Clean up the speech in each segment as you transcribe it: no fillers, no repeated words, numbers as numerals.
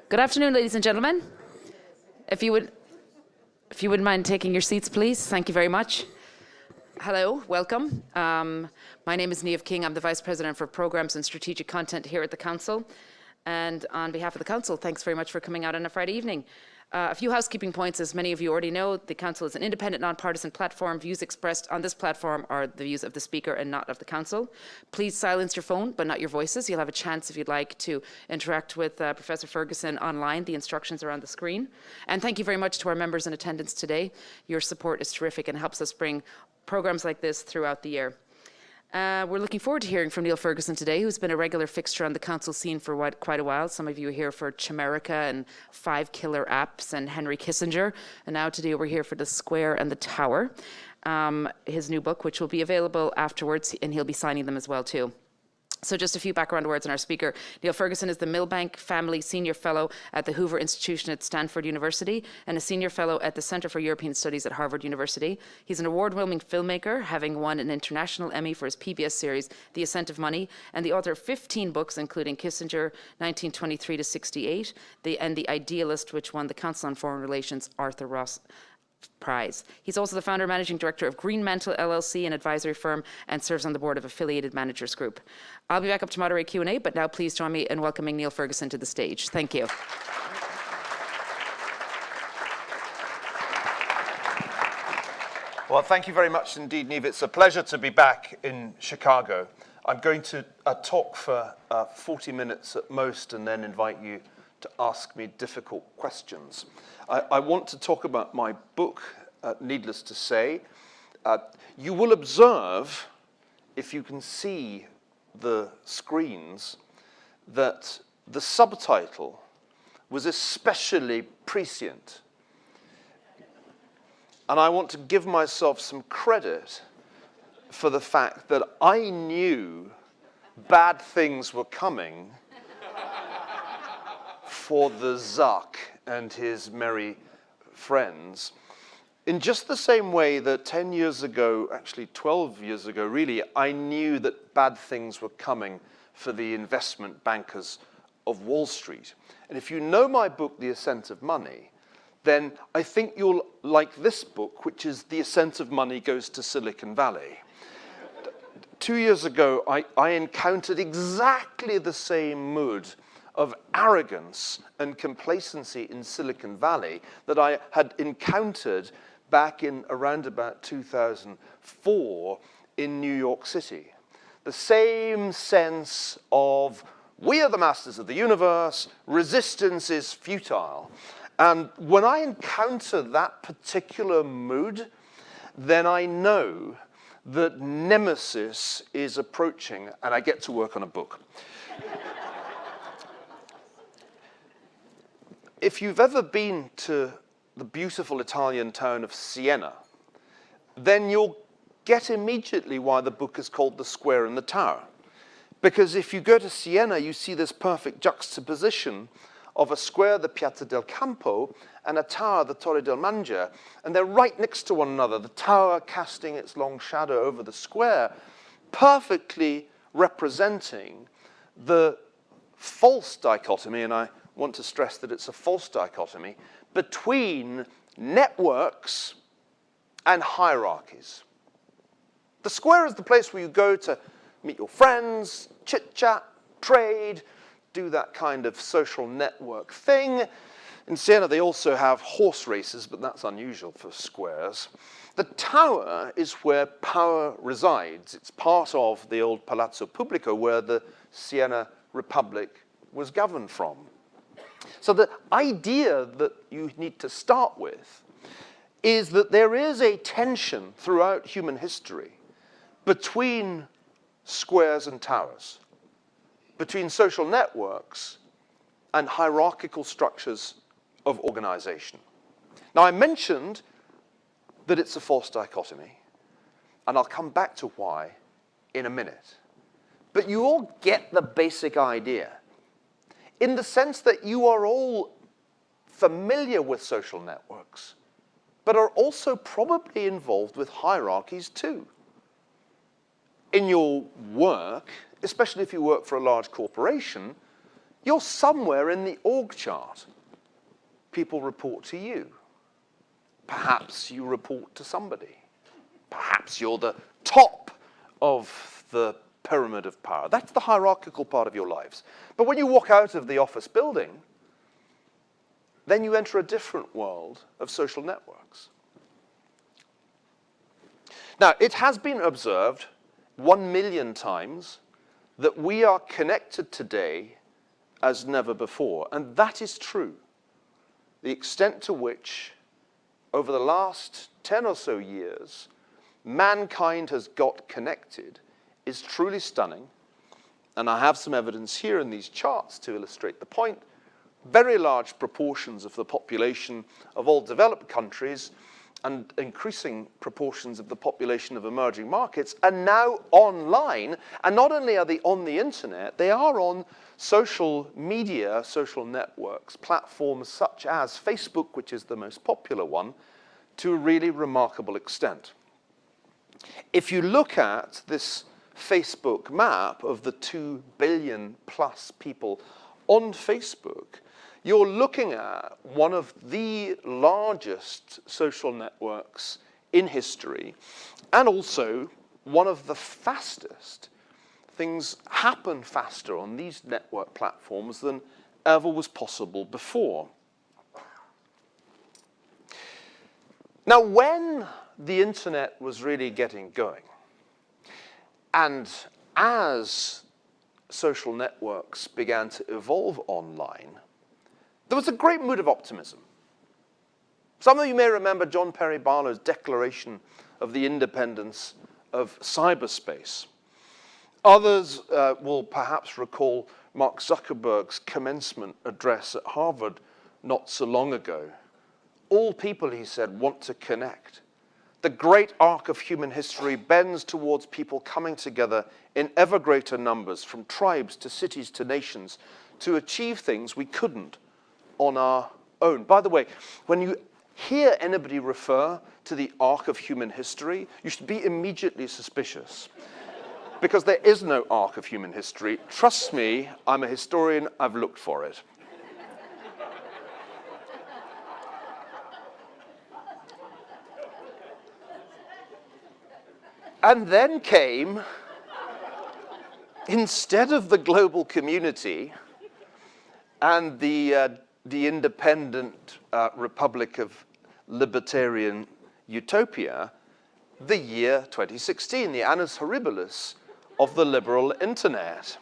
Good afternoon, ladies and gentlemen. If you wouldn't mind taking your seats, please. Thank you very much. Hello, welcome. My name is Niamh King. I'm the Vice President for Programs and Strategic Content here at the Council. And on behalf of the Council, thanks very much for coming out on a Friday evening. A few housekeeping points. As many of you already know, the Council is an independent, non-partisan platform. Views expressed on this platform are the views of the Speaker and not of the Council. Please silence your phone, but not your voices. You'll have a chance, if you'd like, to interact with Professor Ferguson online. The instructions are on the screen. And thank you very much to our members in attendance today. Your support is terrific and helps us bring programs like this throughout the year. We're looking forward to hearing from Niall Ferguson today, who's been a regular fixture on the Council scene for quite a while. Some of you are here for Chimerica and 5 Killer Apps and Henry Kissinger. And now today we're here for The Square and the Tower, his new book, which will be available afterwards, and he'll be signing them as well too. So just a few background words on our speaker. Niall Ferguson is the Milbank Family Senior Fellow at the Hoover Institution at Stanford University and a Senior Fellow at the Center for European Studies at Harvard University. He's an award-winning filmmaker, having won an international Emmy for his PBS series, The Ascent of Money, and the author of 15 books, including Kissinger, 1923 to 68, and The Idealist, which won the Council on Foreign Relations Arthur Ross Prize. He's also the founder and managing director of Green Mantle LLC, an advisory firm, and serves on the board of Affiliated Managers Group. I'll be back up to moderate Q&A, but now please join me in welcoming Niall Ferguson to the stage. Thank you. Well, thank you very much indeed, Niamh. It's a pleasure to be back in Chicago. I'm going to talk for 40 minutes at most and then invite you to ask me difficult questions. I want to talk about my book, needless to say. You will observe, if you can see the screens, that the subtitle was especially prescient. And I want to give myself some credit for the fact that I knew bad things were coming for the Zuck and his merry friends, in just the same way that 10 years ago, actually 12 years ago really, I knew that bad things were coming for the investment bankers of Wall Street. And if you know my book, The Ascent of Money, then I think you'll like this book, which is The Ascent of Money Goes to Silicon Valley. 2 years ago, I encountered exactly the same mood of arrogance and complacency in Silicon Valley that I had encountered back in around about 2004 in New York City. The same sense of, we are the masters of the universe, resistance is futile. And when I encounter that particular mood, then I know that Nemesis is approaching and I get to work on a book. If you've ever been to the beautiful Italian town of Siena, then you'll get immediately why the book is called The Square and the Tower. Because if you go to Siena, you see this perfect juxtaposition of a square, the Piazza del Campo, and a tower, the Torre del Mangia, and they're right next to one another, the tower casting its long shadow over the square, perfectly representing the false dichotomy, and I want to stress that it's a false dichotomy, between networks and hierarchies. The square is the place where you go to meet your friends, chit-chat, trade, do that kind of social network thing. In Siena, they also have horse races, but that's unusual for squares. The tower is where power resides. It's part of the old Palazzo Pubblico, where the Siena Republic was governed from. So the idea that you need to start with is that there is a tension throughout human history between squares and towers, between social networks and hierarchical structures of organization. Now, I mentioned that it's a false dichotomy, and I'll come back to why in a minute. But you all get the basic idea, in the sense that you are all familiar with social networks, but are also probably involved with hierarchies too. In your work, especially if you work for a large corporation, You're somewhere in the org chart. People report to you. Perhaps you report to somebody. Perhaps you're the top of the pyramid of power. That's the hierarchical part of your lives. But when you walk out of the office building, then you enter a different world of social networks. Now, it has been observed 1 million times that we are connected today as never before. And that is true. The extent to which, over the last 10 or so years, mankind has got connected is truly stunning. And I have some evidence here in these charts to illustrate the point. Very large proportions of the population of all developed countries and increasing proportions of the population of emerging markets are now online. And not only are they on the internet, they are on social media, social networks, platforms such as Facebook, which is the most popular one, to a really remarkable extent. If you look at this Facebook map of the 2 billion plus people on Facebook, you're looking at one of the largest social networks in history, and also one of the fastest. Things happen faster on these network platforms than ever was possible before. Now, when the internet was really getting going, and as social networks began to evolve online, there was a great mood of optimism. Some of you may remember John Perry Barlow's declaration of the independence of cyberspace. Others will perhaps recall Mark Zuckerberg's commencement address at Harvard not so long ago. All people, he said, want to connect. The great arc of human history bends towards people coming together in ever greater numbers, from tribes to cities to nations, to achieve things we couldn't on our own. By the way, when you hear anybody refer to the arc of human history, you should be immediately suspicious. Because there is no arc of human history. Trust me, I'm a historian, I've looked for it. And then came, instead of the global community and the independent Republic of Libertarian Utopia, the year 2016, the annus horribilis of the liberal internet.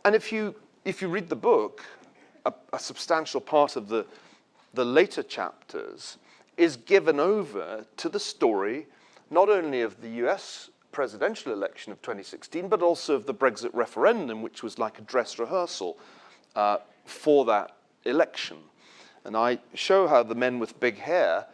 And if you read the book, a substantial part of the later chapters is given over to the story not only of the US presidential election of 2016, but also of the Brexit referendum, which was like a dress rehearsal for that election. And I show how the men with big hair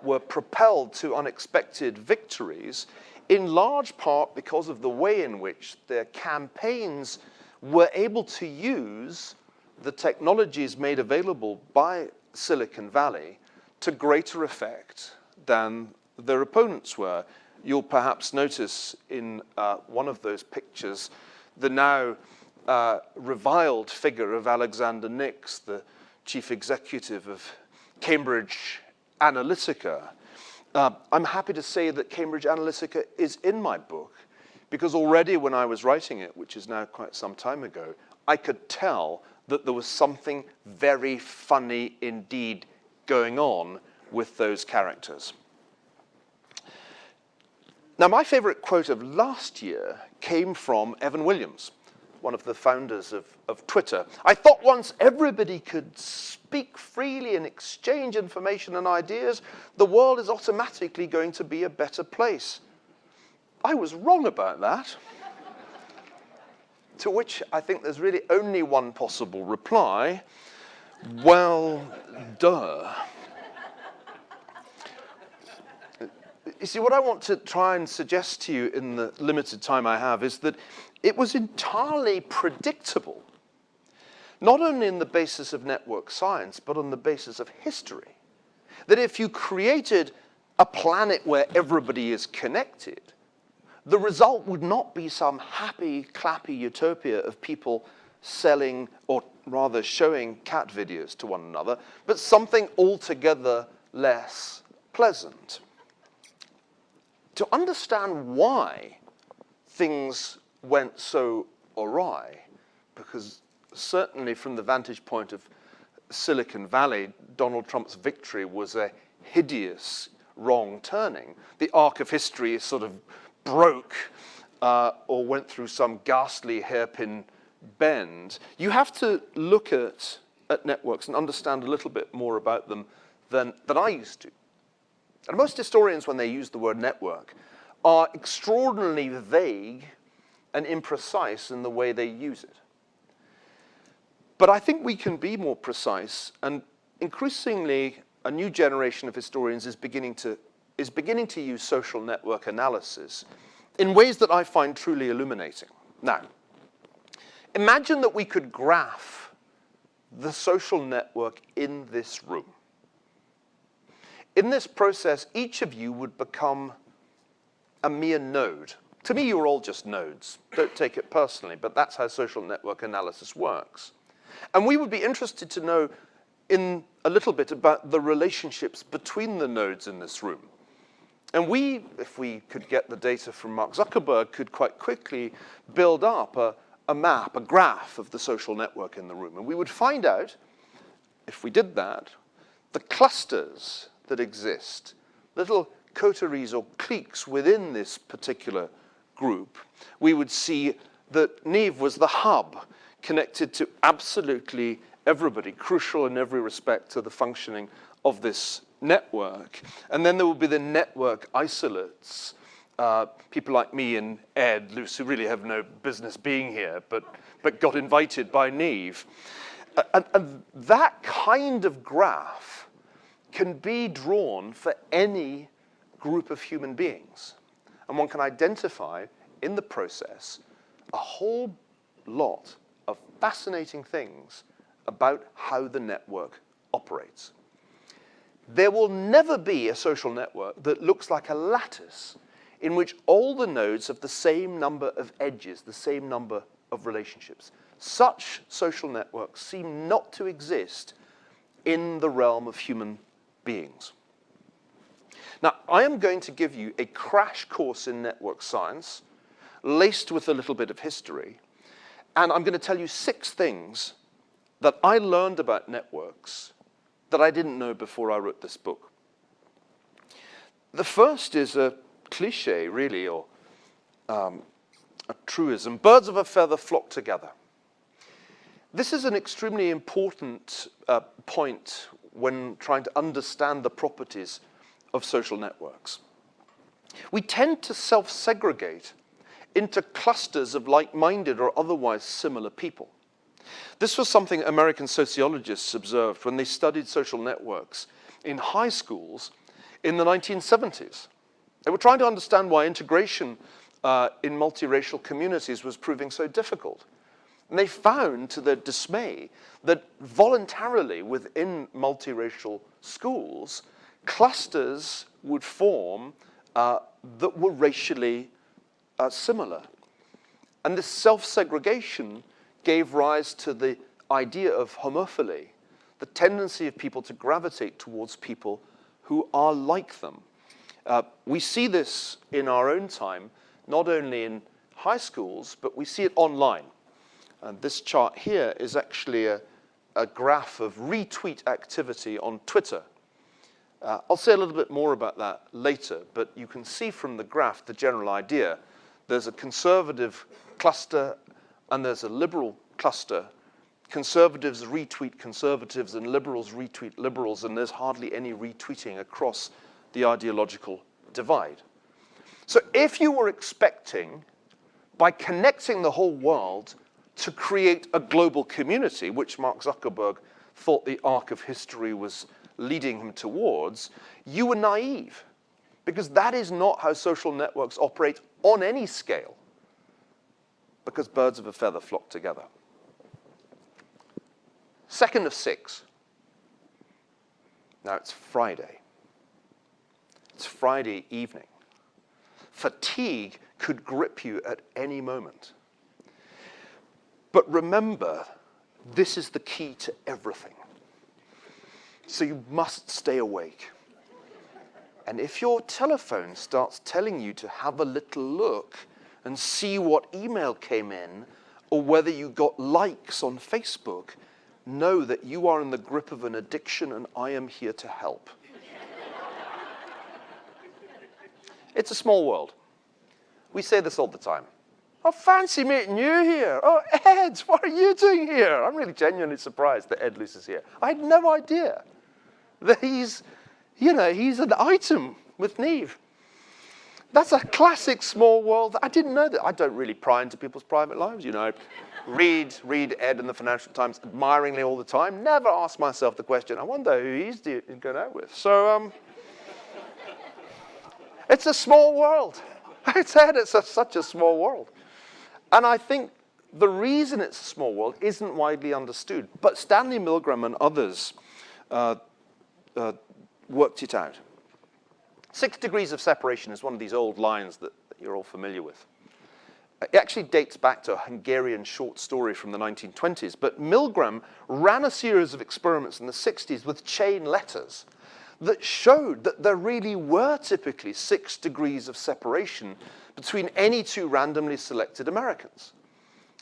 were propelled to unexpected victories, in large part because of the way in which their campaigns were able to use the technologies made available by Silicon Valley to greater effect than their opponents were. You'll perhaps notice in one of those pictures the now reviled figure of Alexander Nix, the chief executive of Cambridge Analytica. I'm happy to say that Cambridge Analytica is in my book, because already when I was writing it, which is now quite some time ago, I could tell that there was something very funny indeed going on with those characters. Now, my favorite quote of last year came from Evan Williams, one of the founders of Twitter. I thought once everybody could speak freely and exchange information and ideas, the world is automatically going to be a better place. I was wrong about that. To which I think there's really only one possible reply. Well, duh. You see, what I want to try and suggest to you in the limited time I have is that it was entirely predictable, not only on the basis of network science, but on the basis of history, that if you created a planet where everybody is connected, the result would not be some happy, clappy utopia of people selling, or rather showing cat videos to one another, but something altogether less pleasant. To understand why things went so awry, because certainly from the vantage point of Silicon Valley, Donald Trump's victory was a hideous wrong turning. The arc of history sort of broke or went through some ghastly hairpin bend. You have to look at networks and understand a little bit more about them than I used to. And most historians, when they use the word network, are extraordinarily vague and imprecise in the way they use it. But I think we can be more precise, and increasingly a new generation of historians is beginning to use social network analysis in ways that I find truly illuminating. Now, imagine that we could graph the social network in this room. In this process, each of you would become a mere node. To me, you're all just nodes. Don't take it personally, but that's how social network analysis works. And we would be interested to know in a little bit about the relationships between the nodes in this room. And we, if we could get the data from Mark Zuckerberg, could quite quickly build up a map, a graph of the social network in the room. And we would find out, if we did that, the clusters that exist, little coteries or cliques within this particular group. We would see that Niamh was the hub, connected to absolutely everybody, crucial in every respect to the functioning of this network. And then there would be the network isolates, people like me and Ed, Luce, who really have no business being here, but got invited by Niamh. And that kind of graph can be drawn for any group of human beings. And one can identify in the process a whole lot of fascinating things about how the network operates. There will never be a social network that looks like a lattice in which all the nodes have the same number of edges, the same number of relationships. Such social networks seem not to exist in the realm of human beings. Now, I am going to give you a crash course in network science, laced with a little bit of history, and I'm going to tell you 6 things that I learned about networks that I didn't know before I wrote this book. The first is a cliche, really, or a truism. Birds of a feather flock together. This is an extremely important point when trying to understand the properties of social networks. We tend to self-segregate into clusters of like-minded or otherwise similar people. This was something American sociologists observed when they studied social networks in high schools in the 1970s. They were trying to understand why integration in multiracial communities was proving so difficult. And they found, to their dismay, that voluntarily within multiracial schools, clusters would form that were racially similar. And this self-segregation gave rise to the idea of homophily, the tendency of people to gravitate towards people who are like them. We see this in our own time, not only in high schools, but we see it online. And this chart here is actually a graph of retweet activity on Twitter. I'll say a little bit more about that later, but you can see from the graph the general idea. There's a conservative cluster and there's a liberal cluster. Conservatives retweet conservatives and liberals retweet liberals, and there's hardly any retweeting across the ideological divide. So if you were expecting, by connecting the whole world, to create a global community, which Mark Zuckerberg thought the arc of history was leading him towards, you were naive, because that is not how social networks operate on any scale, because birds of a feather flock together. Second of 6. Now it's Friday. It's Friday evening. Fatigue could grip you at any moment. But remember, this is the key to everything. So you must stay awake. And if your telephone starts telling you to have a little look and see what email came in, or whether you got likes on Facebook, know that you are in the grip of an addiction and I am here to help. It's a small world. We say this all the time. Oh, fancy meeting you here. Oh, Ed, what are you doing here? I'm really genuinely surprised that Ed Luce is here. I had no idea that he's an item with Niamh. That's a classic small world. I didn't know that. I don't really pry into people's private lives. I read Ed in the Financial Times admiringly all the time. Never ask myself the question, I wonder who he's going out with. So, it's a small world. It's such a small world. And I think the reason it's a small world isn't widely understood. But Stanley Milgram and others worked it out. 6 degrees of separation is one of these old lines that you're all familiar with. It actually dates back to a Hungarian short story from the 1920s. But Milgram ran a series of experiments in the 60s with chain letters that showed that there really were typically 6 degrees of separation between any 2 randomly selected Americans.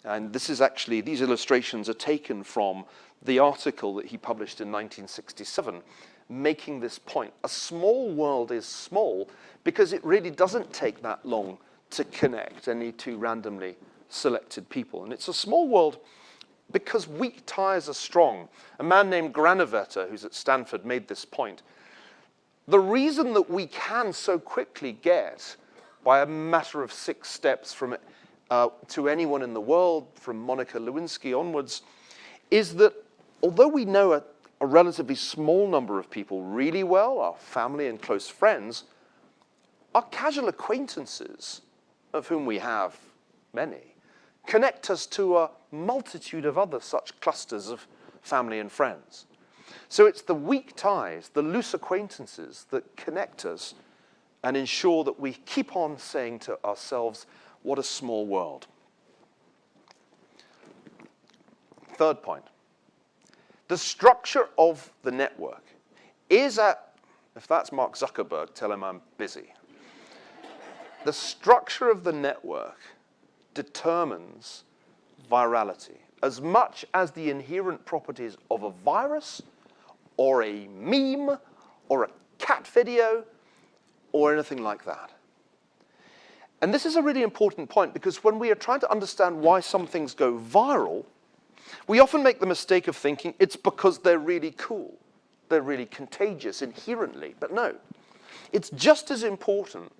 And these illustrations are taken from the article that he published in 1967, making this point. A small world is small because it really doesn't take that long to connect any 2 randomly selected people. And it's a small world because weak ties are strong. A man named Granovetter, who's at Stanford, made this point. The reason that we can so quickly get, by a matter of 6 steps to anyone in the world, from Monica Lewinsky onwards, is that although we know a relatively small number of people really well, our family and close friends, our casual acquaintances, of whom we have many, connect us to a multitude of other such clusters of family and friends. So it's the weak ties, the loose acquaintances that connect us and ensure that we keep on saying to ourselves, what a small world. Third point. The structure of the network is if that's Mark Zuckerberg, tell him I'm busy. The structure of the network determines virality as much as the inherent properties of a virus or a meme or a cat video or anything like that. And this is a really important point because when we are trying to understand why some things go viral, we often make the mistake of thinking it's because they're really cool. They're really contagious inherently. But no, it's just as important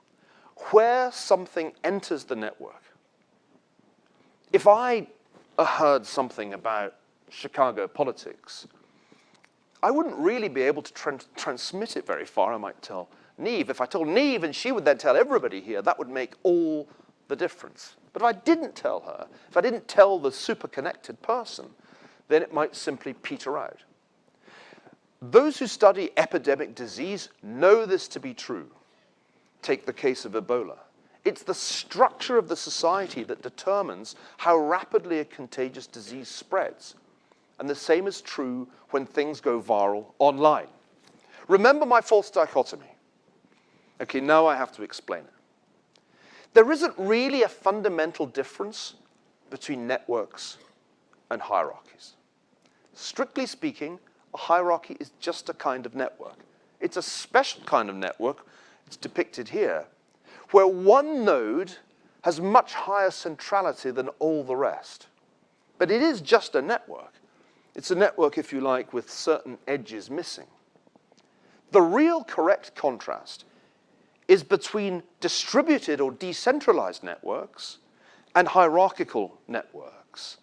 where something enters the network. If I heard something about Chicago politics, I wouldn't really be able to transmit it very far. I might tell Niamh. If I told Niamh and she would then tell everybody here, that would make all the difference. But if I didn't tell her, if I didn't tell the super connected person, then it might simply peter out. Those who study epidemic disease know this to be true. Take the case of Ebola. It's the structure of the society that determines how rapidly a contagious disease spreads. And the same is true when things go viral online. Remember my false dichotomy. Okay, now I have to explain it. There isn't really a fundamental difference between networks and hierarchies. Strictly speaking, a hierarchy is just a kind of network. It's a special kind of network, it's depicted here, where one node has much higher centrality than all the rest. But it is just a network. It's a network, if you like, with certain edges missing. The real correct contrast is between distributed or decentralized networks and hierarchical networks.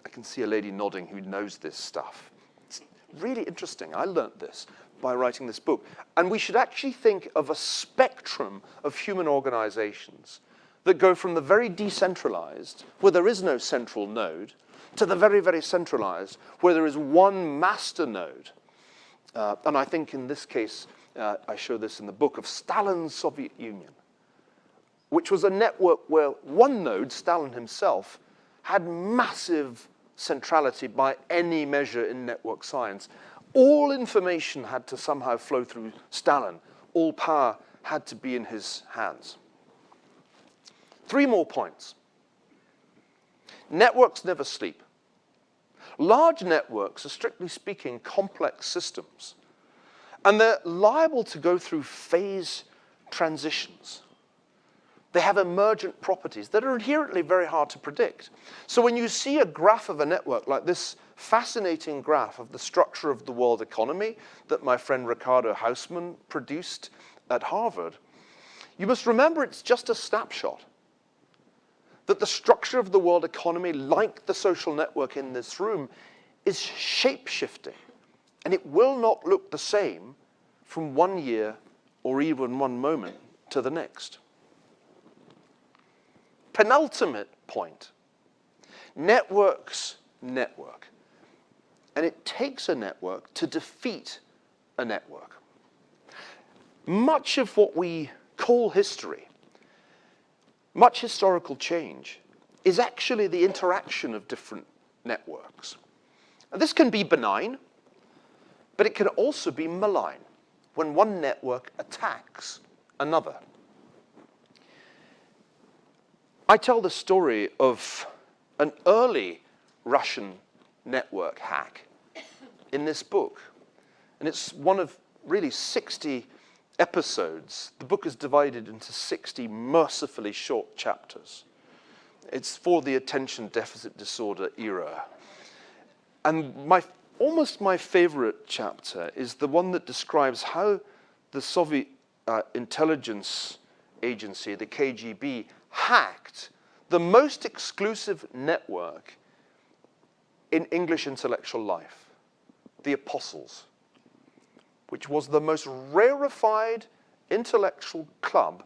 I can see a lady nodding who knows this stuff. It's really interesting. I learnt this by writing this book. And we should actually think of a spectrum of human organizations that go from the very decentralized, where there is no central node, to the very, very centralized, where there is one master node. And I think in this case, I show this in the book, of Stalin's Soviet Union, which was a network where one node, Stalin himself, had massive centrality by any measure in network science. All information had to somehow flow through Stalin. All power had to be in his hands. 3 more points. Networks never sleep. Large networks are, strictly speaking, complex systems. And they're liable to go through phase transitions. They have emergent properties that are inherently very hard to predict. So when you see a graph of a network like this fascinating graph of the structure of the world economy that my friend Ricardo Hausmann produced at Harvard, you must remember it's just a snapshot. That the structure of the world economy, like the social network in this room, is shape-shifting. And it will not look the same from one year or even one moment to the next. Penultimate point. Networks network. And it takes a network to defeat a network. Much of what we call history, much historical change, is actually the interaction of different networks. And this can be benign, but it can also be malign when one network attacks another. I tell the story of an early Russian network hack in this book. And it's one of really 60 episodes. The book is divided into 60 mercifully short chapters. It's for the attention deficit disorder era. And almost my favorite chapter is the one that describes how the Soviet intelligence agency, the KGB, hacked the most exclusive network in English intellectual life, the Apostles, which was the most rarefied intellectual club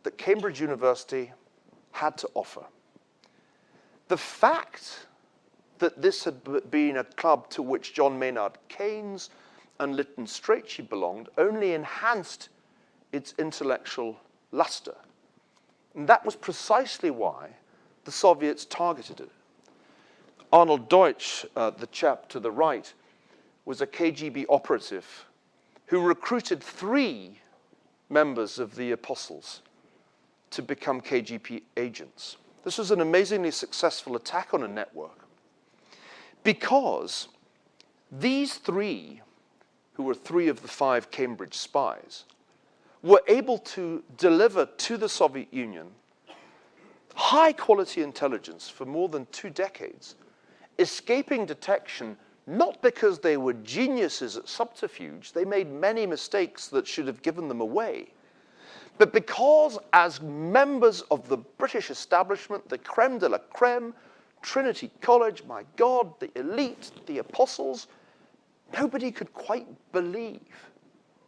that Cambridge University had to offer. The fact that this had been a club to which John Maynard Keynes and Lytton Strachey belonged only enhanced its intellectual luster. And that was precisely why the Soviets targeted it. Arnold Deutsch, the chap to the right, was a KGB operative who recruited 3 members of the Apostles to become KGB agents. This was an amazingly successful attack on a network because these 3, who were 3 of the 5 Cambridge spies, were able to deliver to the Soviet Union high-quality intelligence for more than 2 decades, escaping detection not because they were geniuses at subterfuge, they made many mistakes that should have given them away, but because as members of the British establishment, the creme de la creme, Trinity College, my God, the elite, the Apostles, nobody could quite believe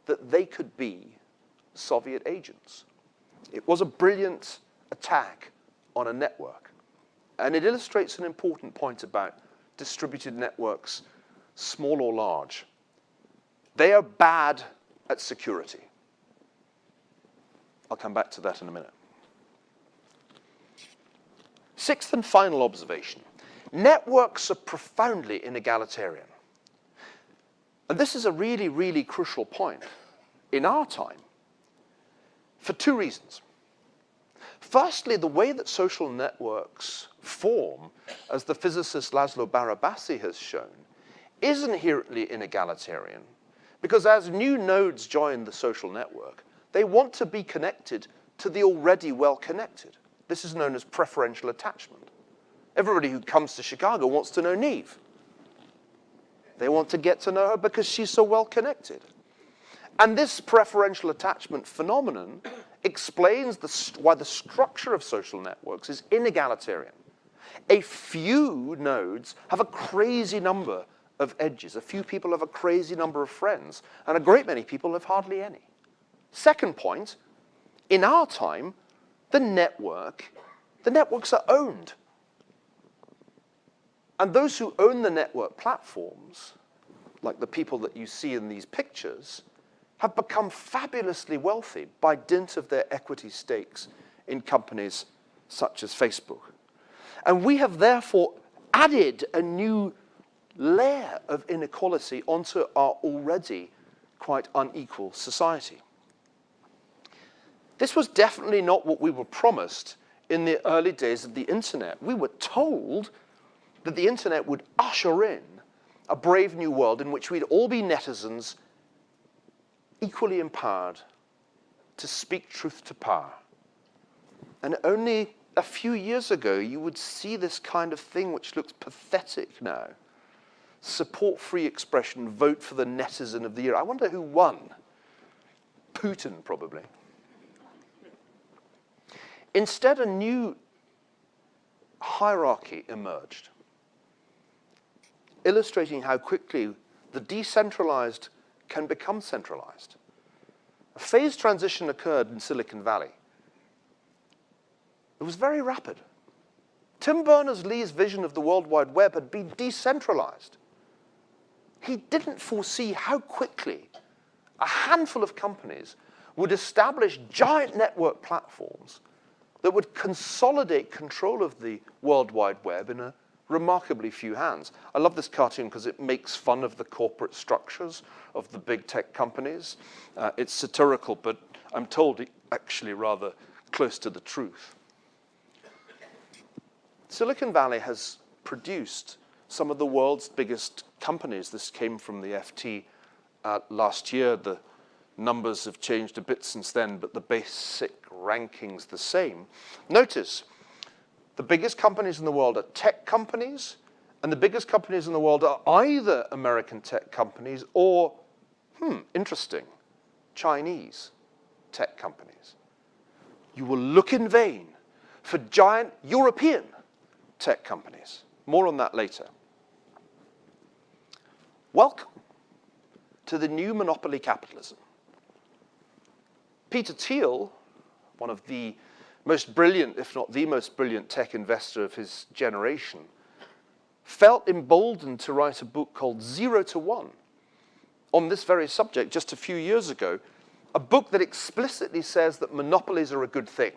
that they could be Soviet agents. It was a brilliant attack on a network. And it illustrates an important point about distributed networks, small or large. They are bad at security. I'll come back to that in a minute. 6th and final observation. Networks are profoundly inegalitarian. And this is a really, really crucial point in our time for 2 reasons. Firstly, the way that social networks form, as the physicist Laszlo Barabasi has shown, is inherently inegalitarian because as new nodes join the social network, they want to be connected to the already well-connected. This is known as preferential attachment. Everybody who comes to Chicago wants to know Neve. They want to get to know her because she's so well-connected. And this preferential attachment phenomenon explains why the structure of social networks is inegalitarian. A few nodes have a crazy number of edges. A few people have a crazy number of friends, and a great many people have hardly any. Second point, in our time, the networks are owned. And those who own the network platforms, like the people that you see in these pictures, have become fabulously wealthy by dint of their equity stakes in companies such as Facebook. And we have therefore added a new layer of inequality onto our already quite unequal society. This was definitely not what we were promised in the early days of the internet. We were told that the internet would usher in a brave new world in which we'd all be netizens equally empowered to speak truth to power. And only a few years ago, you would see this kind of thing which looks pathetic now. Support free expression, vote for the netizen of the year. I wonder who won. Putin, probably. Instead, a new hierarchy emerged, illustrating how quickly the decentralized can become centralized. A phased transition occurred in Silicon Valley. It was very rapid. Tim Berners-Lee's vision of the World Wide Web had been decentralized. He didn't foresee how quickly a handful of companies would establish giant network platforms that would consolidate control of the World Wide Web in a remarkably few hands. I love this cartoon because it makes fun of the corporate structures of the big tech companies. It's satirical, but I'm told actually rather close to the truth. Silicon Valley has produced some of the world's biggest companies. This came from the FT last year. The numbers have changed a bit since then, but the basic ranking's the same. Notice, the biggest companies in the world are tech companies, and the biggest companies in the world are either American tech companies or, interesting, Chinese tech companies. You will look in vain for giant European tech companies. More on that later. Welcome to the new monopoly capitalism. Peter Thiel, one of the most brilliant, if not the most brilliant tech investor of his generation, felt emboldened to write a book called 0 to 1 on this very subject just a few years ago, a book that explicitly says that monopolies are a good thing.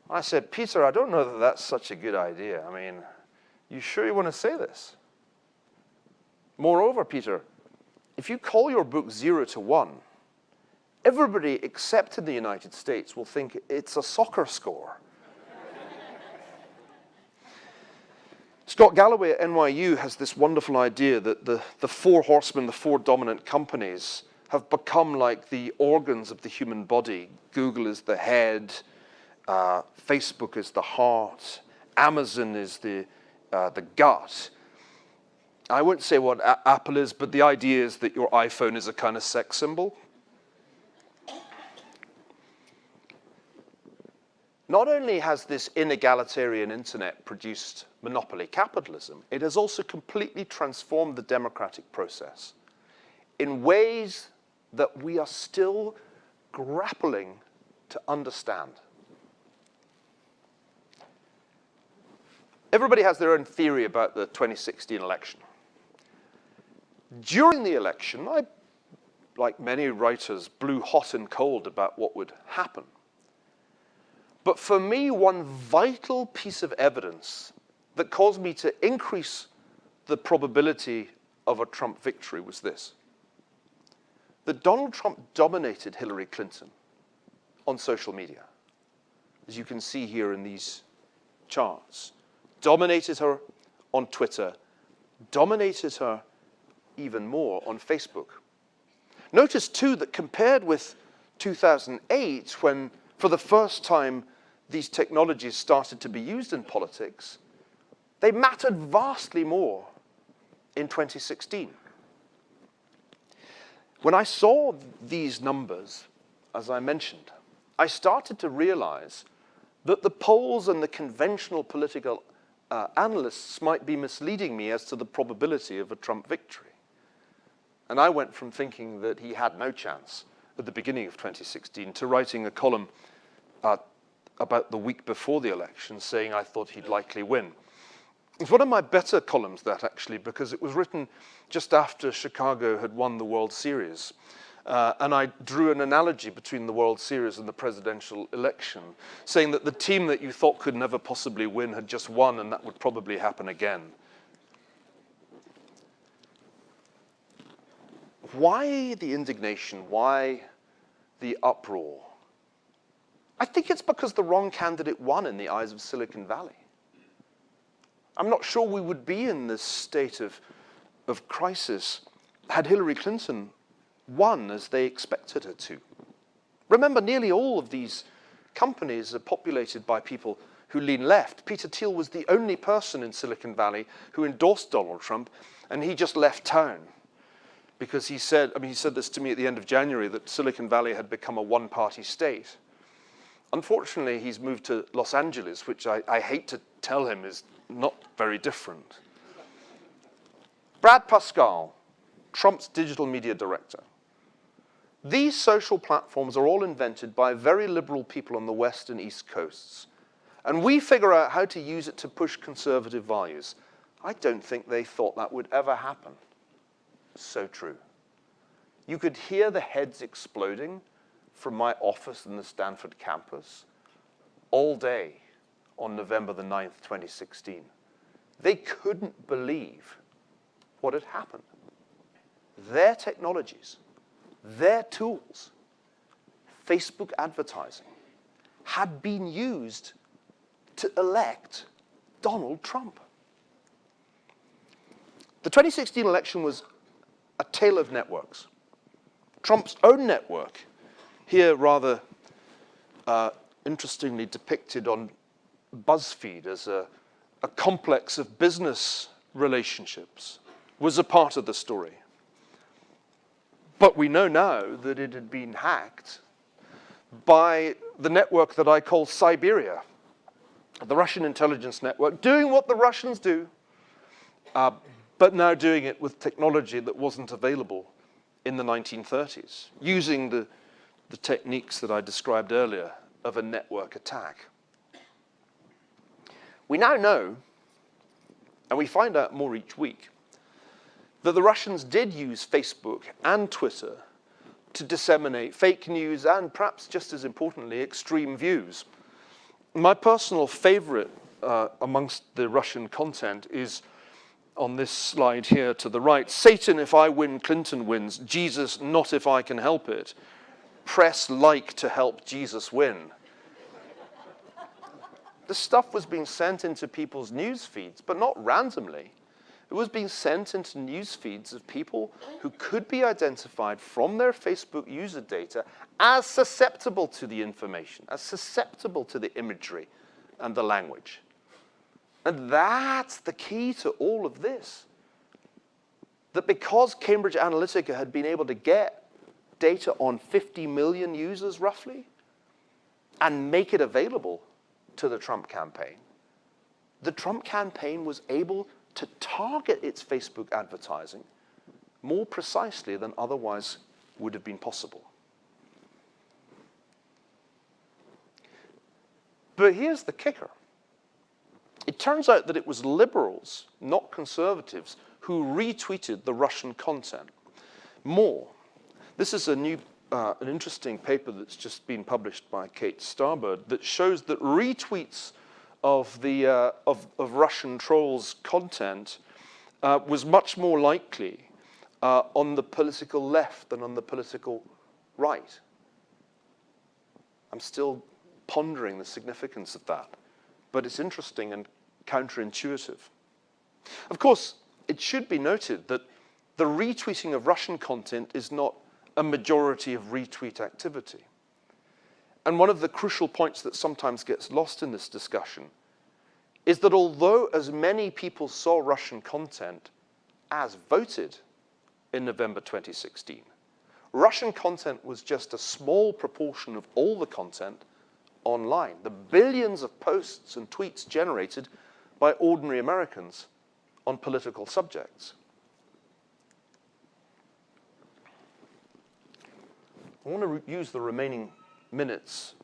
I said, Peter, I don't know that that's such a good idea. I mean, you sure you want to say this? Moreover, Peter, if you call your book 0 to 1, everybody except in the United States will think it's a soccer score. Scott Galloway at NYU has this wonderful idea that the four horsemen, the four dominant companies, have become like the organs of the human body. Google is the head, Facebook is the heart, Amazon is the gut. I won't say what Apple is, but the idea is that your iPhone is a kind of sex symbol. Not only has this inegalitarian internet produced monopoly capitalism, it has also completely transformed the democratic process in ways that we are still grappling to understand. Everybody has their own theory about the 2016 election. During the election, I, like many writers, blew hot and cold about what would happen. But for me, one vital piece of evidence that caused me to increase the probability of a Trump victory was this: that Donald Trump dominated Hillary Clinton on social media, as you can see here in these charts. Dominated her on Twitter, dominated her even more on Facebook. Notice too that compared with 2008, when for the first time these technologies started to be used in politics, they mattered vastly more in 2016. When I saw these numbers, as I mentioned, I started to realize that the polls and the conventional political analysts might be misleading me as to the probability of a Trump victory. And I went from thinking that he had no chance at the beginning of 2016 to writing a column about the week before the election saying I thought he'd likely win. It's one of my better columns, that actually, because it was written just after Chicago had won the World Series. And I drew an analogy between the World Series and the presidential election, saying that the team that you thought could never possibly win had just won, and that would probably happen again. Why the indignation? Why the uproar? I think it's because the wrong candidate won in the eyes of Silicon Valley. I'm not sure we would be in this state of crisis had Hillary Clinton won as they expected her to. Remember, nearly all of these companies are populated by people who lean left. Peter Thiel was the only person in Silicon Valley who endorsed Donald Trump, and he just left town because he said this to me at the end of January, that Silicon Valley had become a one-party state. Unfortunately, he's moved to Los Angeles, which I hate to tell him is not very different. Brad Pascal, Trump's digital media director. These social platforms are all invented by very liberal people on the West and East Coasts. And we figure out how to use it to push conservative values. I don't think they thought that would ever happen. So true. You could hear the heads exploding from my office in the Stanford campus all day on November the 9th, 2016. They couldn't believe what had happened. Their technologies, their tools, Facebook advertising, had been used to elect Donald Trump. The 2016 election was a tale of networks. Trump's own network, here rather interestingly depicted on BuzzFeed as a complex of business relationships, was a part of the story. But we know now that it had been hacked by the network that I call Siberia, the Russian intelligence network, doing what the Russians do, but now doing it with technology that wasn't available in the 1930s, using the techniques that I described earlier of a network attack. We now know, and we find out more each week, that the Russians did use Facebook and Twitter to disseminate fake news and, perhaps just as importantly, extreme views. My personal favorite amongst the Russian content is on this slide here to the right. Satan, if I win, Clinton wins. Jesus, not if I can help it. Press like to help Jesus win. The stuff was being sent into people's news feeds, but not randomly. It was being sent into news feeds of people who could be identified from their Facebook user data as susceptible to the information, as susceptible to the imagery and the language. And that's the key to all of this. That because Cambridge Analytica had been able to get data on 50 million users roughly and make it available to the Trump campaign was able to target its Facebook advertising more precisely than otherwise would have been possible. But here's the kicker. It turns out that it was liberals, not conservatives, who retweeted the Russian content more. This is an interesting paper that's just been published by Kate Starbird that shows that retweets of Russian trolls' content was much more likely on the political left than on the political right. I'm still pondering the significance of that, but it's interesting and counterintuitive. Of course, it should be noted that the retweeting of Russian content is not a majority of retweet activity. And one of the crucial points that sometimes gets lost in this discussion is that although as many people saw Russian content as voted in November 2016, Russian content was just a small proportion of all the content online. The billions of posts and tweets generated by ordinary Americans on political subjects. I want to use the remaining minutes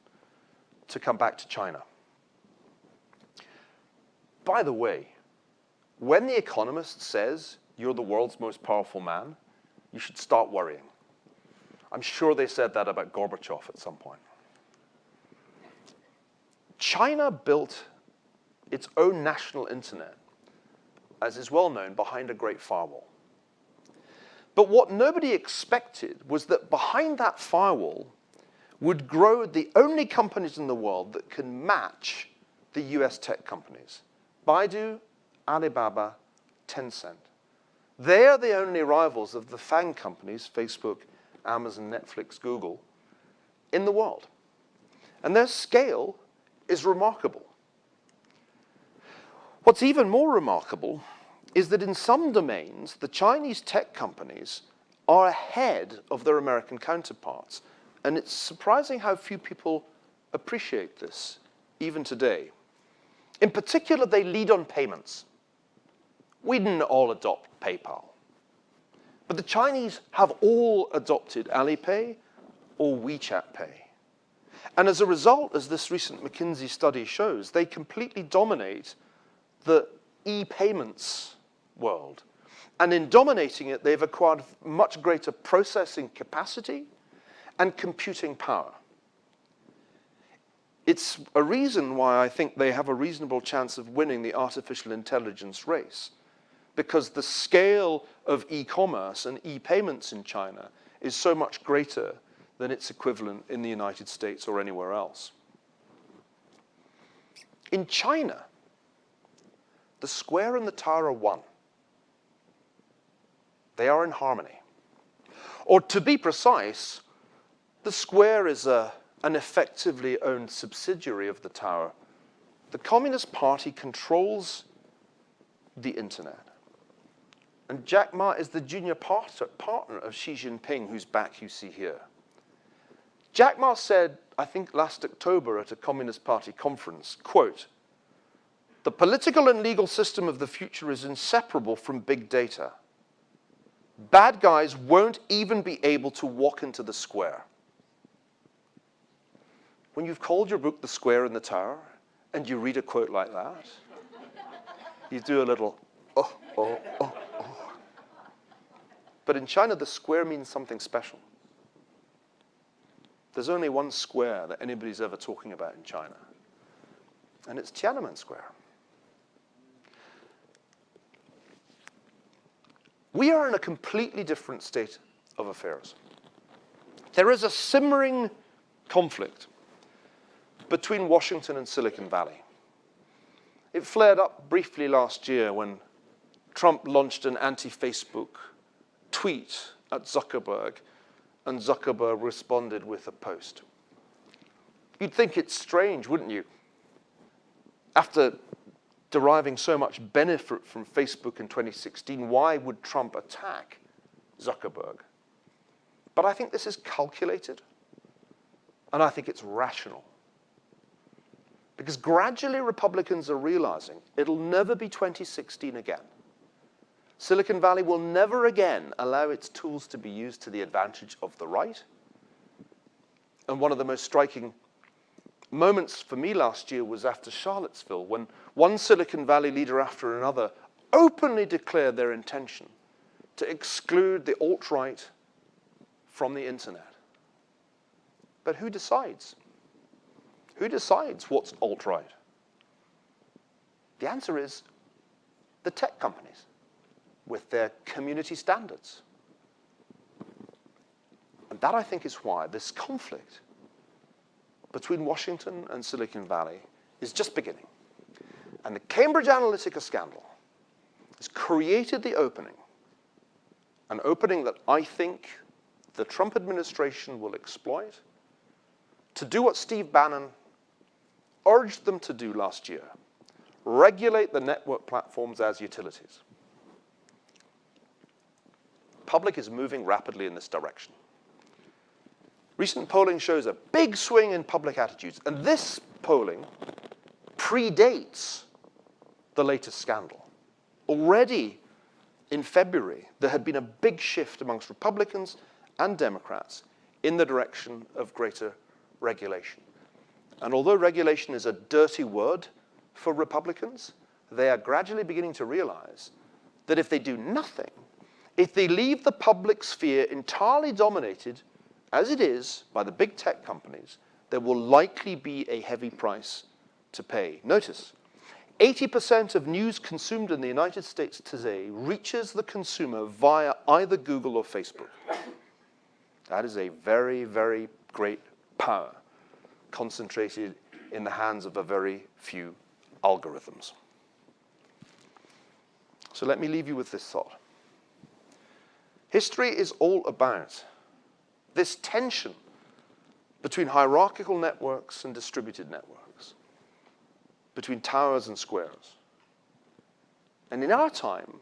to come back to China. By the way, when The Economist says you're the world's most powerful man, you should start worrying. I'm sure they said that about Gorbachev at some point. China built its own national internet, as is well known, behind a great firewall. But what nobody expected was that behind that firewall would grow the only companies in the world that can match the US tech companies. Baidu, Alibaba, Tencent. They are the only rivals of the FANG companies, Facebook, Amazon, Netflix, Google, in the world. And their scale is remarkable. What's even more remarkable is that in some domains, the Chinese tech companies are ahead of their American counterparts. And it's surprising how few people appreciate this, even today. In particular, they lead on payments. We didn't all adopt PayPal. But the Chinese have all adopted Alipay or WeChat Pay. And as a result, as this recent McKinsey study shows, they completely dominate the e-payments world. And in dominating it, they've acquired much greater processing capacity and computing power. It's a reason why I think they have a reasonable chance of winning the artificial intelligence race, because the scale of e-commerce and e-payments in China is so much greater than its equivalent in the United States or anywhere else. In China, the square and the tower are one. They are in harmony. Or to be precise, the square is an effectively owned subsidiary of the tower. The Communist Party controls the internet. And Jack Ma is the junior partner of Xi Jinping, whose back you see here. Jack Ma said, I think last October at a Communist Party conference, quote, "The political and legal system of the future is inseparable from big data. Bad guys won't even be able to walk into the square." When you've called your book The Square and the Tower, and you read a quote like that, you do a little, oh, oh, oh, oh. But in China, the square means something special. There's only one square that anybody's ever talking about in China, and it's Tiananmen Square. We are in a completely different state of affairs. There is a simmering conflict between Washington and Silicon Valley. It flared up briefly last year when Trump launched an anti-Facebook tweet at Zuckerberg, and Zuckerberg responded with a post. You'd think it's strange, wouldn't you? After deriving so much benefit from Facebook in 2016, why would Trump attack Zuckerberg? But I think this is calculated, and I think it's rational. Because gradually Republicans are realizing it'll never be 2016 again. Silicon Valley will never again allow its tools to be used to the advantage of the right. And one of the most striking moments for me last year was after Charlottesville, when one Silicon Valley leader after another openly declared their intention to exclude the alt-right from the internet. But who decides? Who decides what's alt-right? The answer is the tech companies with their community standards. And that, I think, is why this conflict between Washington and Silicon Valley is just beginning. And the Cambridge Analytica scandal has created the opening, an opening that I think the Trump administration will exploit, to do what Steve Bannon urged them to do last year: regulate the network platforms as utilities. The public is moving rapidly in this direction. Recent polling shows a big swing in public attitudes, and this polling predates the latest scandal. Already in February, there had been a big shift amongst Republicans and Democrats in the direction of greater regulation. And although regulation is a dirty word for Republicans, they are gradually beginning to realize that if they do nothing, if they leave the public sphere entirely dominated as it is by the big tech companies, there will likely be a heavy price to pay. Notice, 80% of news consumed in the United States today reaches the consumer via either Google or Facebook. That is a very, very great power concentrated in the hands of a very few algorithms. So let me leave you with this thought. History is all about this tension between hierarchical networks and distributed networks, between towers and squares. And in our time,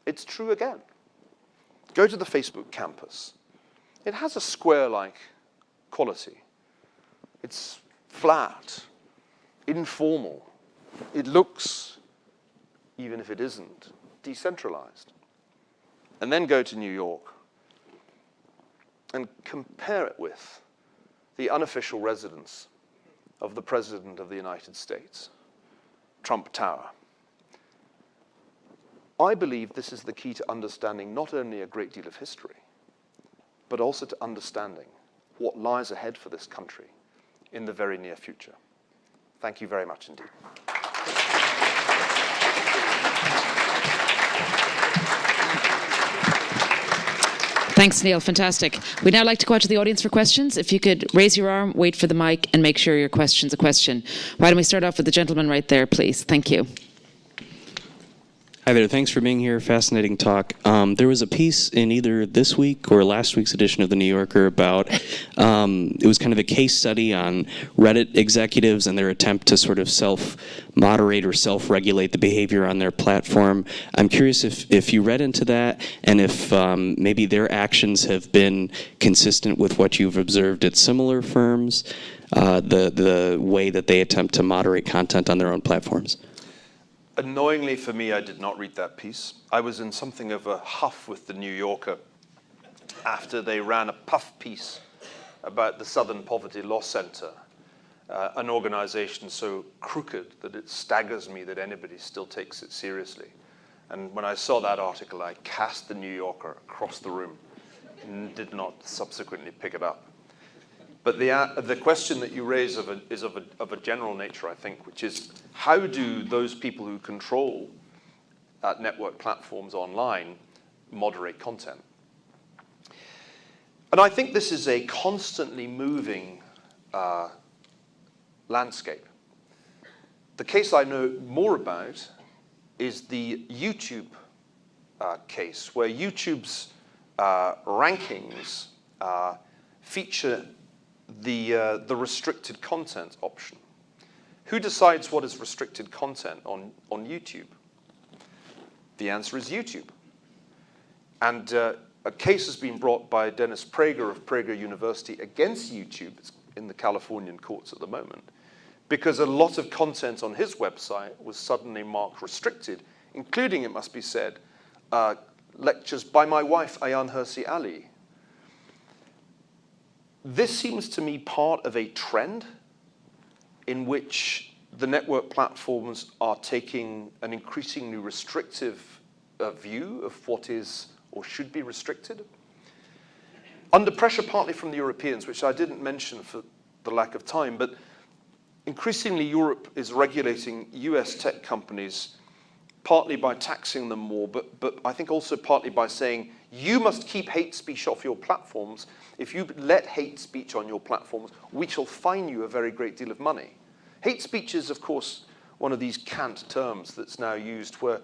it's true again. Go to the Facebook campus. It has a square-like quality. It's flat, informal. It looks, even if it isn't, decentralized. And then go to New York and compare it with the unofficial residence of the President of the United States, Trump Tower. I believe this is the key to understanding not only a great deal of history, but also to understanding what lies ahead for this country in the very near future. Thank you very much indeed. Thanks, Niall. Fantastic. We'd now like to go out to the audience for questions. If you could raise your arm, wait for the mic, and make sure your question's a question. Why don't we start off with the gentleman right there, please? Thank you. Hi there. Thanks for being here. Fascinating talk. There was a piece in either this week or last week's edition of The New Yorker about, it was kind of a case study on Reddit executives and their attempt to sort of self-moderate or self-regulate the behavior on their platform. I'm curious if you read into that and if maybe their actions have been consistent with what you've observed at similar firms, the way that they attempt to moderate content on their own platforms. Annoyingly for me, I did not read that piece. I was in something of a huff with The New Yorker after they ran a puff piece about the Southern Poverty Law Center, an organization so crooked that it staggers me that anybody still takes it seriously. And when I saw that article, I cast The New Yorker across the room and did not subsequently pick it up. But the question that you raise is of a general nature, I think, which is how do those people who control network platforms online moderate content? And I think this is a constantly moving landscape. The case I know more about is the YouTube case, where YouTube's rankings feature the restricted content option. Who decides what is restricted content on YouTube? The answer is YouTube. And a case has been brought by Dennis Prager of Prager University against YouTube. It's in the Californian courts at the moment, because a lot of content on his website was suddenly marked restricted, including, it must be said, lectures by my wife, Ayaan Hirsi Ali. This seems to me part of a trend in which the network platforms are taking an increasingly restrictive view of what is or should be restricted. Under pressure partly from the Europeans, which I didn't mention for the lack of time, but increasingly Europe is regulating US tech companies partly by taxing them more, but I think also partly by saying, you must keep hate speech off your platforms. If you let hate speech on your platforms, we shall fine you a very great deal of money. Hate speech is, of course, one of these cant terms that's now used where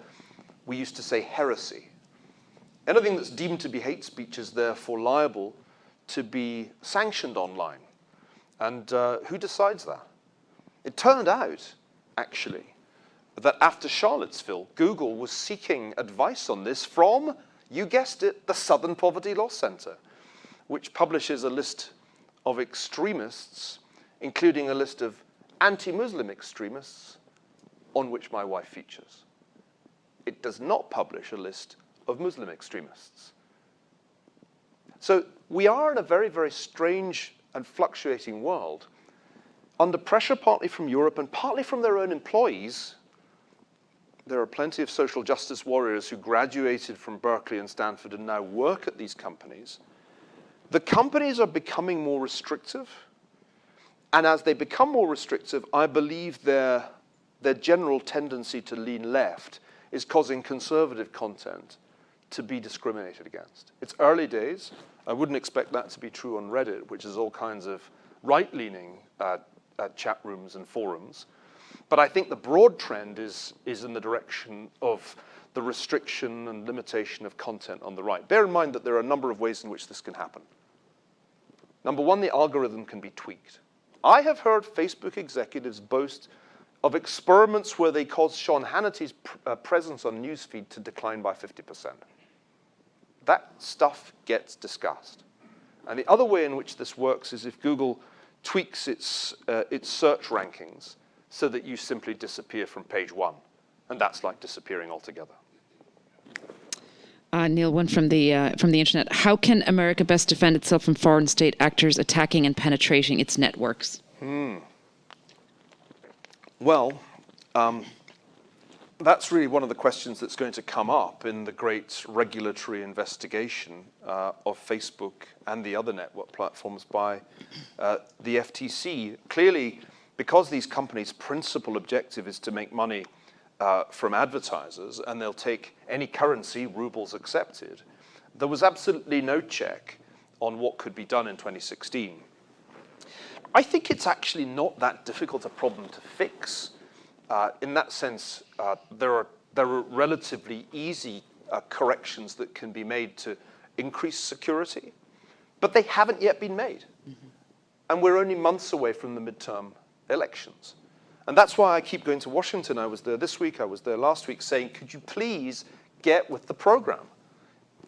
we used to say heresy. Anything that's deemed to be hate speech is therefore liable to be sanctioned online. And who decides that? It turned out, actually, that after Charlottesville, Google was seeking advice on this from, you guessed it, the Southern Poverty Law Center, which publishes a list of extremists, including a list of anti-Muslim extremists, on which my wife features. It does not publish a list of Muslim extremists. So we are in a very, very strange and fluctuating world, under pressure partly from Europe and partly from their own employees. There are plenty of social justice warriors who graduated from Berkeley and Stanford and now work at these companies, The companies are becoming more restrictive, and as they become more restrictive, I believe their general tendency to lean left is causing conservative content to be discriminated against. It's early days. I wouldn't expect that to be true on Reddit, which is all kinds of right-leaning chat rooms and forums. But I think the broad trend is in the direction of the restriction and limitation of content on the right. Bear in mind that there are a number of ways in which this can happen. Number one, the algorithm can be tweaked. I have heard Facebook executives boast of experiments where they caused Sean Hannity's presence on newsfeed to decline by 50%. That stuff gets discussed. And the other way in which this works is if Google tweaks its search rankings so that you simply disappear from page one. And that's like disappearing altogether. Neil, one from the internet. How can America best defend itself from foreign state actors attacking and penetrating its networks? Well, that's really one of the questions that's going to come up in the great regulatory investigation of Facebook and the other network platforms by the FTC. Clearly, because these companies' principal objective is to make money from advertisers, and they'll take any currency, rubles accepted, there was absolutely no check on what could be done in 2016. I think it's actually not that difficult a problem to fix. In that sense, there are relatively easy corrections that can be made to increase security, but they haven't yet been made. And we're only months away from the midterm elections. And that's why I keep going to Washington. I was there this week, I was there last week, saying, could you please get with the program?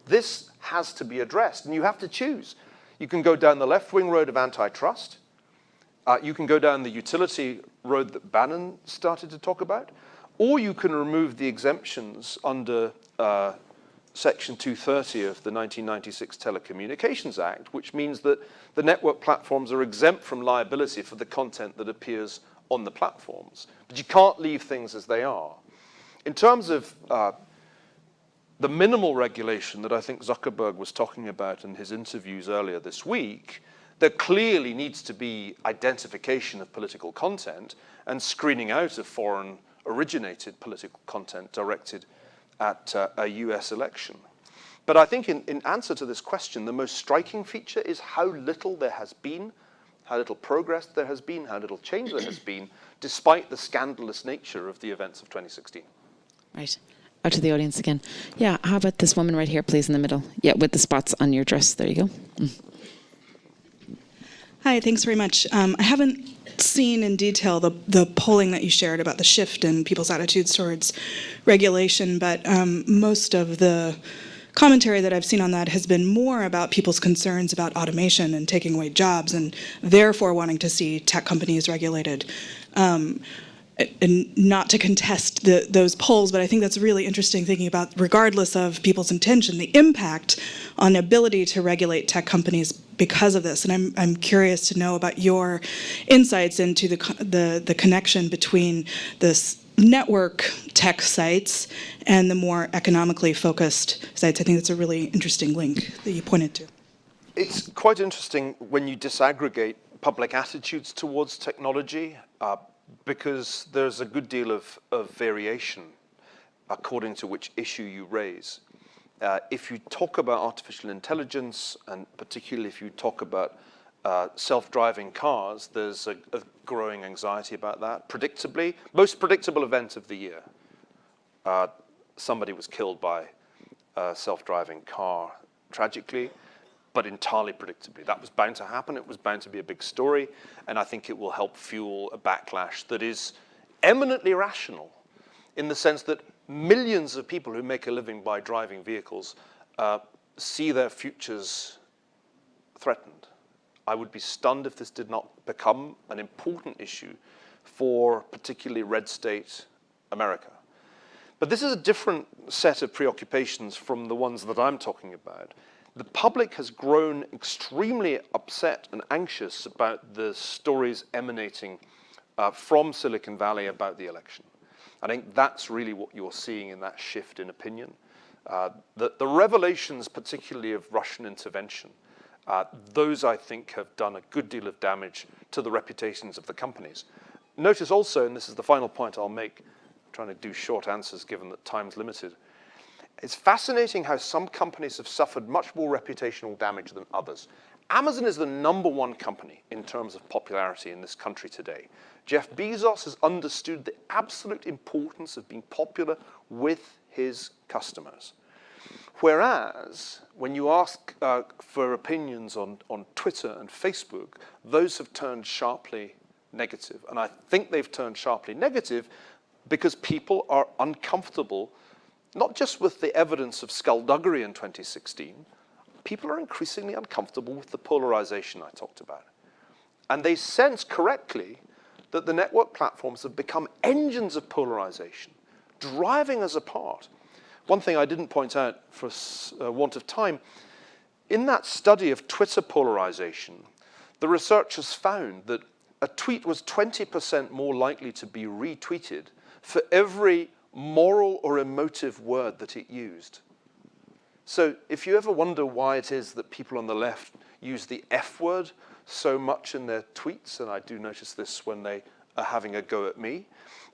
This has to be addressed, and you have to choose. You can go down the left-wing road of antitrust. You can go down the utility road that Bannon started to talk about, or you can remove the exemptions under Section 230 of the 1996 Telecommunications Act, which means that the network platforms are exempt from liability for the content that appears on the platforms. But you can't leave things as they are. In terms of the minimal regulation that I think Zuckerberg was talking about in his interviews earlier this week, there clearly needs to be identification of political content and screening out of foreign-originated political content directed at a US election. But I think in answer to this question, the most striking feature is how little there has been, how little progress there has been, how little change there has been, despite the scandalous nature of the events of 2016. Right. Out to the audience again. Yeah, how about this woman right here, please, in the middle? Yeah, with the spots on your dress. There you go. Hi, thanks very much. I haven't seen in detail the polling that you shared about the shift in people's attitudes towards regulation, but most of the commentary that I've seen on that has been more about people's concerns about automation and taking away jobs, and therefore wanting to see tech companies regulated. And not to contest those polls, but I think that's really interesting thinking about, regardless of people's intention, the impact on the ability to regulate tech companies because of this. And I'm curious to know about your insights into the connection between this network tech sites and the more economically focused sites. I think that's a really interesting link that you pointed to. It's quite interesting when you disaggregate public attitudes towards technology, because there's a good deal of variation according to which issue you raise. If you talk about artificial intelligence, and particularly if you talk about self-driving cars, there's a growing anxiety about that. Predictably, most predictable event of the year. Somebody was killed by a self-driving car, tragically, but entirely predictably. That was bound to happen. It was bound to be a big story, and I think it will help fuel a backlash that is eminently rational, in the sense that millions of people who make a living by driving vehicles see their futures threatened. I would be stunned if this did not become an important issue for particularly red state America. But this is a different set of preoccupations from the ones that I'm talking about. The public has grown extremely upset and anxious about the stories emanating from Silicon Valley about the election. I think that's really what you're seeing in that shift in opinion. The revelations, particularly of Russian intervention, Those, I think, have done a good deal of damage to the reputations of the companies. Notice also, and this is the final point I'll make, I'm trying to do short answers given that time's limited, it's fascinating how some companies have suffered much more reputational damage than others. Amazon is the #1 company in terms of popularity in this country today. Jeff Bezos has understood the absolute importance of being popular with his customers. Whereas, when you ask for opinions on Twitter and Facebook, those have turned sharply negative. And I think they've turned sharply negative because people are uncomfortable, not just with the evidence of skullduggery in 2016, people are increasingly uncomfortable with the polarization I talked about. And they sense correctly that the network platforms have become engines of polarization, driving us apart. One thing I didn't point out for want of time, in that study of Twitter polarization, the researchers found that a tweet was 20% more likely to be retweeted for every moral or emotive word that it used. So if you ever wonder why it is that people on the left use the F word so much in their tweets, and I do notice this when they are having a go at me,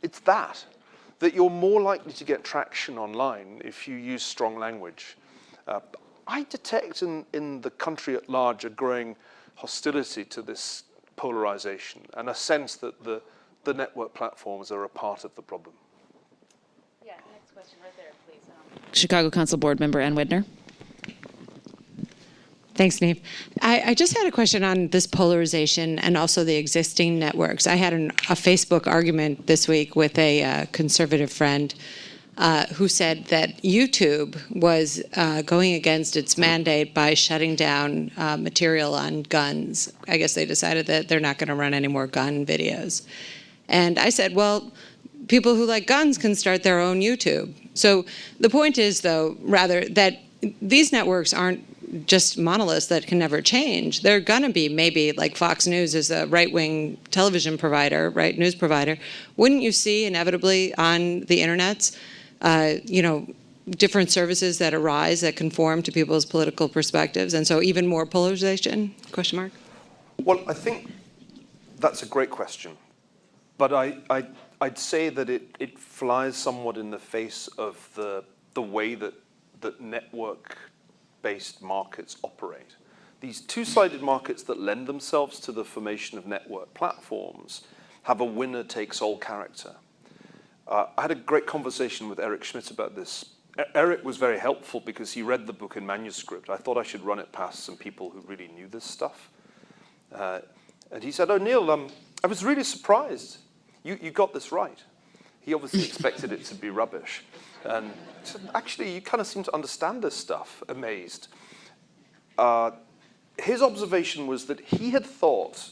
it's that you're more likely to get traction online if you use strong language. I detect in the country at large a growing hostility to this polarization and a sense that the network platforms are a part of the problem. Yeah, next question right there, please. Chicago Council Board Member Ann Widner. Thanks, Neve. I just had a question on this polarization and also the existing networks. I had a Facebook argument this week with a conservative friend who said that YouTube was going against its mandate by shutting down material on guns. I guess they decided that they're not going to run any more gun videos. And I said, well, people who like guns can start their own YouTube. So the point is, though, rather, that these networks aren't just monoliths that can never change. They're going to be maybe like Fox News is a right-wing television provider, right, news provider. Wouldn't you see inevitably on the internets, different services that arise that conform to people's political perspectives, and so even more polarization? Question mark. Well, I think that's a great question, but I'd say that it flies somewhat in the face of the way that network-based markets operate. These two-sided markets that lend themselves to the formation of network platforms have a winner-takes-all character. I had a great conversation with Eric Schmidt about this. Eric was very helpful because he read the book in manuscript. I thought I should run it past some people who really knew this stuff. And he said, oh, Neil, I was really surprised. You got this right. He obviously expected it to be rubbish. And he said, actually, you kind of seem to understand this stuff, amazed. His observation was that he had thought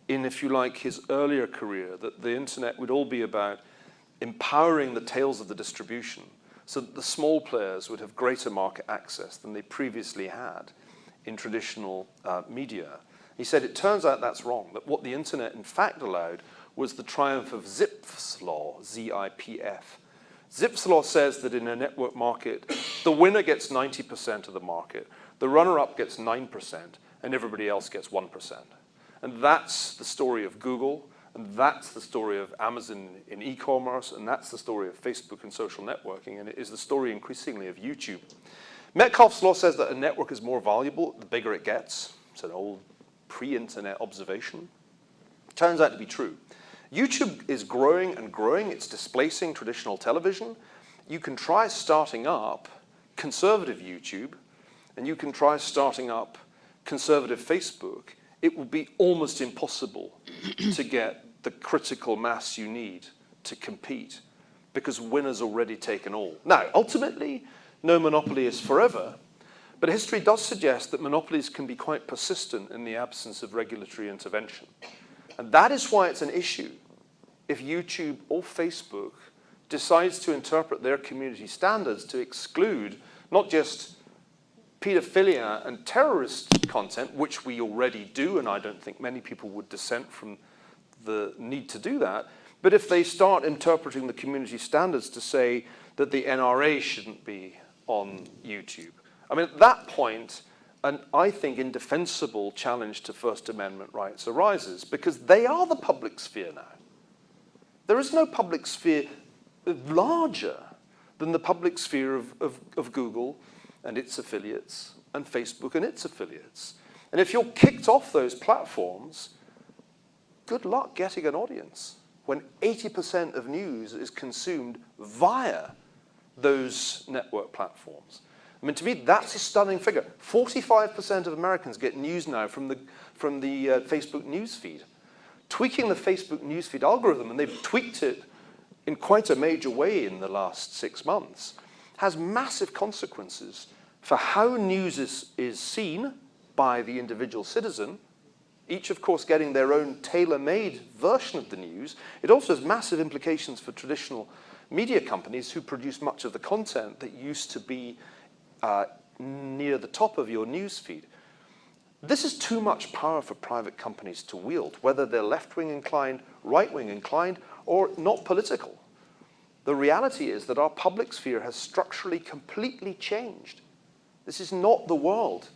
in, if you like, his earlier career, that the internet would all be about empowering the tails of the distribution so that the small players would have greater market access than they previously had in traditional media. He said it turns out that's wrong, that what the internet in fact allowed was the triumph of Zipf's law, Z-I-P-F. Zipf's law says that in a network market, the winner gets 90% of the market, the runner-up gets 9%, and everybody else gets 1%. And that's the story of Google, and that's the story of Amazon in e-commerce, and that's the story of Facebook and social networking, and it is the story increasingly of YouTube. Metcalfe's law says that a network is more valuable the bigger it gets. It's an old pre-internet observation. Turns out to be true. YouTube is growing and growing. It's displacing traditional television. You can try starting up conservative YouTube, and you can try starting up conservative Facebook. It will be almost impossible to get the critical mass you need to compete because winner's already taken all. Now, ultimately, no monopoly is forever, but history does suggest that monopolies can be quite persistent in the absence of regulatory intervention. And that is why it's an issue if YouTube or Facebook decides to interpret their community standards to exclude not just pedophilia and terrorist content, which we already do, and I don't think many people would dissent from the need to do that, but if they start interpreting the community standards to say that the NRA shouldn't be on YouTube. I mean, at that point, an, I think, indefensible challenge to First Amendment rights arises, because they are the public sphere now. There is no public sphere larger than the public sphere of Google and its affiliates, and Facebook and its affiliates. And if you're kicked off those platforms, good luck getting an audience when 80% of news is consumed via those network platforms. I mean, to me, that's a stunning figure. 45% of Americans get news now from the Facebook news feed. Tweaking the Facebook news feed algorithm, and they've tweaked it in quite a major way in the last 6 months, has massive consequences for how news is seen by the individual citizen, each, of course, getting their own tailor-made version of the news. It also has massive implications for traditional media companies who produce much of the content that used to be near the top of your news feed. This is too much power for private companies to wield, whether they're left-wing inclined, right-wing inclined, or not political. The reality is that our public sphere has structurally completely changed. This is not the world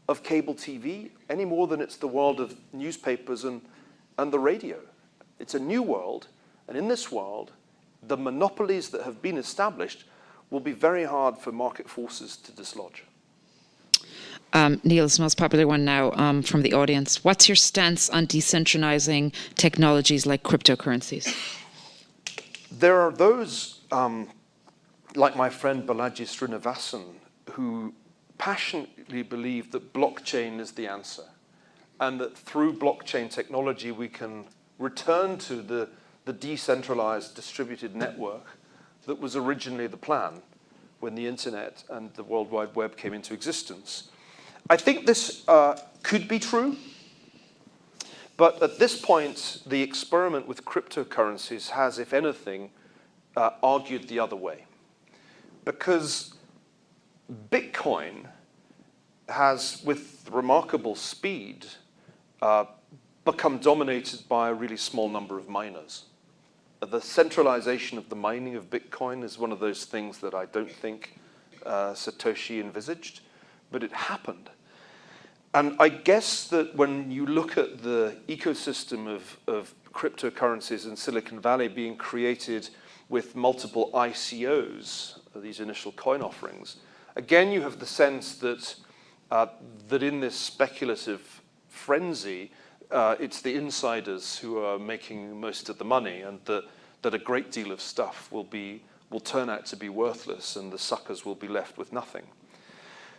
of cable TV any more than it's the world of newspapers and the radio. It's a new world, and in this world, the monopolies that have been established will be very hard for market forces to dislodge. Niall, the most popular one now from the audience. What's your stance on decentralizing technologies like cryptocurrencies? There are those, like my friend Balaji Srinivasan, who passionately believe that blockchain is the answer, and that through blockchain technology we can return to the decentralized distributed network that was originally the plan when the internet and the World Wide Web came into existence. I think this could be true, but at this point, the experiment with cryptocurrencies has, if anything, argued the other way. Because Bitcoin has, with remarkable speed, become dominated by a really small number of miners. The centralization of the mining of Bitcoin is one of those things that I don't think Satoshi envisaged, but it happened. And I guess that when you look at the ecosystem of cryptocurrencies in Silicon Valley being created with multiple ICOs, these initial coin offerings, again you have the sense that, that in this speculative frenzy, it's the insiders who are making most of the money, and that a great deal of stuff will turn out to be worthless, and the suckers will be left with nothing.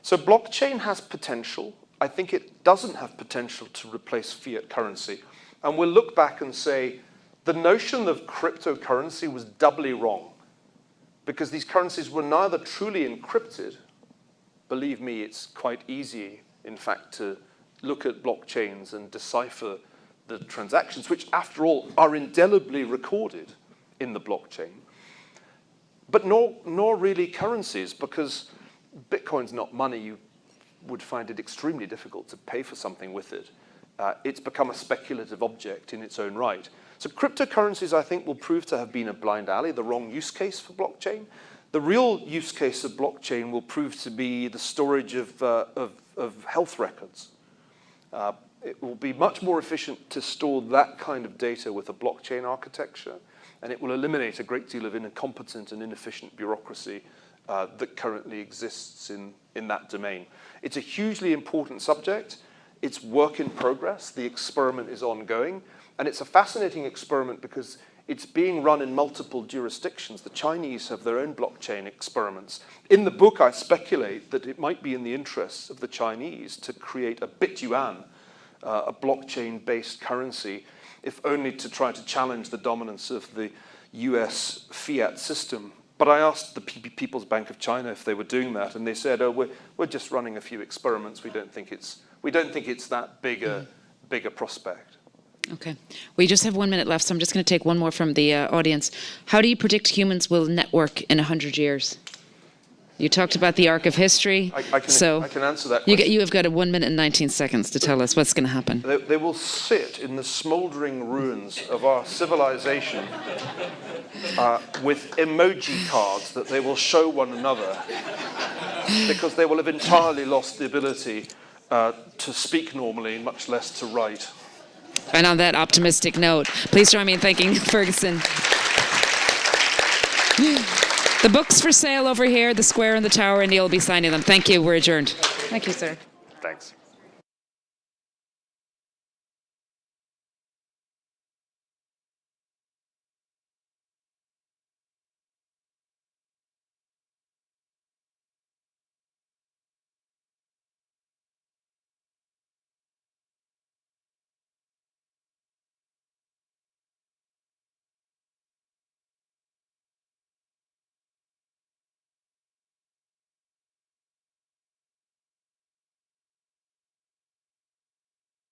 So blockchain has potential. I think it doesn't have potential to replace fiat currency. And we'll look back and say, the notion of cryptocurrency was doubly wrong, because these currencies were neither truly encrypted. Believe me, it's quite easy, in fact, to look at blockchains and decipher the transactions, which, after all, are indelibly recorded in the blockchain. But nor really currencies, because Bitcoin's not money. You would find it extremely difficult to pay for something with it. It's become a speculative object in its own right. So cryptocurrencies, I think, will prove to have been a blind alley, the wrong use case for blockchain. The real use case of blockchain will prove to be the storage of health records. It will be much more efficient to store that kind of data with a blockchain architecture, and it will eliminate a great deal of incompetent and inefficient bureaucracy that currently exists in that domain. It's a hugely important subject. It's work in progress. The experiment is ongoing, and it's a fascinating experiment because it's being run in multiple jurisdictions. The Chinese have their own blockchain experiments. In the book, I speculate that it might be in the interests of the Chinese to create a bit-yuan, a blockchain-based currency, if only to try to challenge the dominance of the US fiat system. But I asked the People's Bank of China if they were doing that, and they said, "Oh, we're just running a few experiments. We don't think it's that big a prospect." Okay. We just have 1 minute left, so I'm just going to take one more from the audience. How do you predict humans will network in 100 years? You talked about the arc of history. I can answer that You, question. you have got 1 minute and 19 seconds to tell us what's going to happen. They will sit in the smouldering ruins of our civilization with emoji cards that they will show one another because they will have entirely lost the ability to speak normally, much less to write. And on that optimistic note, please join me in thanking Ferguson. The book's for sale over here, The Square and the Tower, and you'll be signing them. Thank you. We're adjourned. Thank you, sir. Thanks.